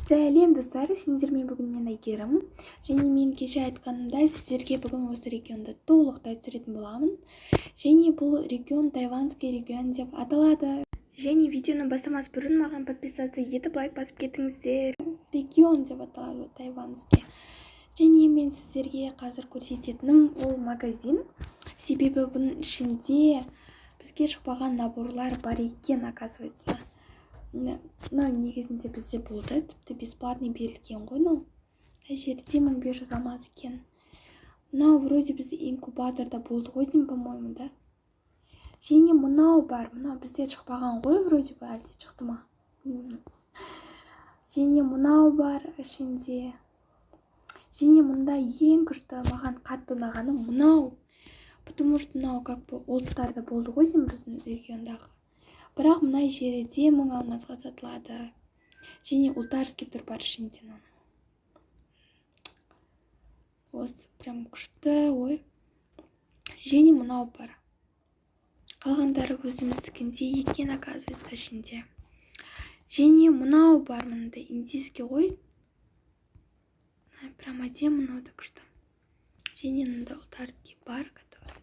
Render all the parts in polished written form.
Сәлем достар, сендермен бүгін мен Айгерім. Және мен кеше айтқанымда сіздерге бүгін осы регионды толықтай түсіретін боламын. Және бұл регион тайваньский регион деп аталады. Және видеоны бастамас бұрын маған подписаться етіп лайк басып кетіңіздер. Регион деп аталады тайваньский. Және мен сіздерге қазір көрсететінім ол магазин. Себебі бұның ішінде бізге шықпаған наборлар бар екен, оказывается. Негізінде бізде болды, тіпті бесплатный берілген ғой, жерде 1500 алмаз екен. Вроде біз инкубаторда болды ғой деймін, по-моему, да? Және мынау бар, бізде шықпаған ғой, вроде бы, әлде шықты ма? Және мынау бар ішінде. Және мұнда ең күшті маған қатты ұнағаны мынау. Потому что мынау как бы олдтарда болды ғой деймін біздің региондағы. Бірақ мына жерде 1000 алмазға сатылады. Және ултарский тұр бар ішінде. Осы прям күшті, ой. Және мынау бар. Қалғандары өзіміздікінде екен, оказывается, ішінде. Және мынау бар, мынада индийский ғой. Прям әдемі, мынау да күшті. Және мында ултарский бар, который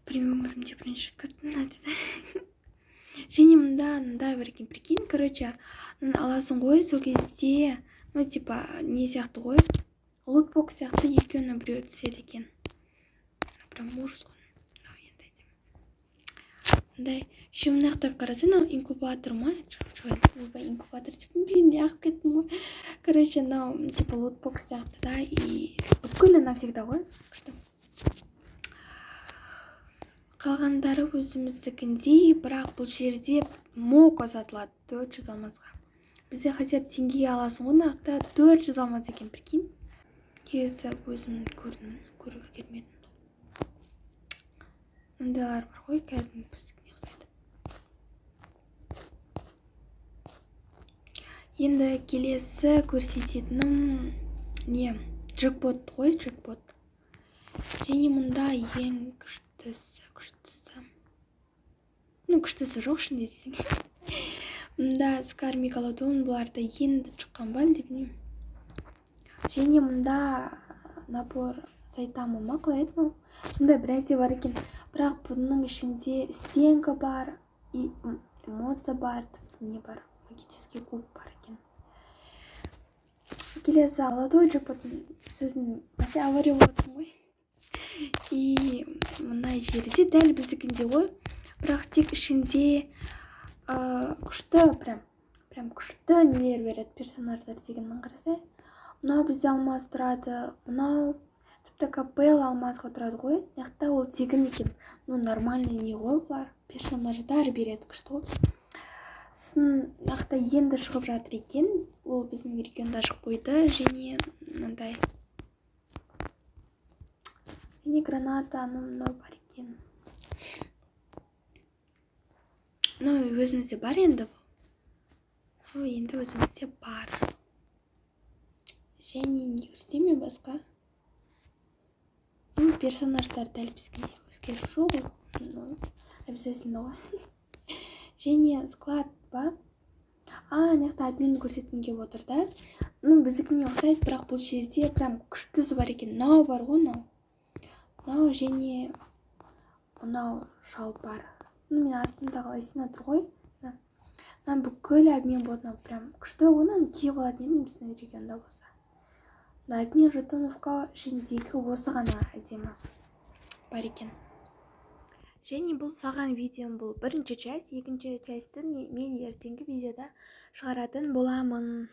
прям өмірімде бірінші рет көрдім. Және мында берген, прикинь, короче, аласың ғой, сол кезде, типа, не сияқты ғой, лутбокс сияқты екеуіне біреу түседі екен. Прям ужас ғой. Мындай, еще мынақта қараса, инкубатор ма? Инкубатор, блин, яғып кеттім ғой. Короче, типа, лутбокс сияқты, да, и бүкілі навсегда ғой, күшті. Қалғандары өзіміздікінде, бірақ бұл жерде моко сатылады 400 алмазға. Бізде хотя бы теңгеге аласың ғой, нақта 400 алмаз екен, прикинь. Кезі өзім көріп келмедім. Мұндайлар бар ғой, кәдімгі біздікіне ұқсайды. Енді келесі көрсететінім не? Джекпот ғой, джекпот. Және мұнда ең күштісі. Күштісі жоқ шынде десең. Мұнда Скар Мегалодон бұларда енді шыққан ба, білмеймін. Және мұнда набор Сайтама ма, қалай еді? Мұнда бір нәрсе бар екен. Бірақ бұның ішінде стенка бар, эмоция бар, не бар, магический куб бар екен. Келесі золотой джекпоттың сөзін вообще авария болатын ғой. И мына жерде дәл біздікінде ғой, бірақ тек ішінде күшті, прям күшті нелер береді, персонаждар дегеннің қарасай. Мынау бізде алмаз тұрады, мынау тіпті капел алмазға тұрады ғой, яқта ол тегін екен. Нормальный не ғой бұлар, персонаждар береді, күшті ғой. Яқта енді шығып жатыр екен, ол біздің регионда шығып қойды, және мынандай. Және граната, мынау бар екен. Өзімізде бар енді бұл. Енді өзімізде бар. Және не көрсетемін басқа? Персонаждар дәл бізге өзгеріп жоқ ғой. Обязательно ғой. Және склад ба? Неқта обмен көрсеткім келіп отыр да. Біздікіне ұқсайды, бірақ бұл жерде прям күштісі бар екен. Мынау бар ғой, мынау және мынау шалбар. Мен астында қалайсына тұр ғой. Бүкіл обмен болады, прям күшті ғой, киіп алатын едім біздің регионда болса. Обмен жетоновқа ішіндегі осы ғана әдемі бар екен. Және бұл салған видеом бұл бірінші часть, екінші частьтін мен ертеңгі видеода шығаратын боламын.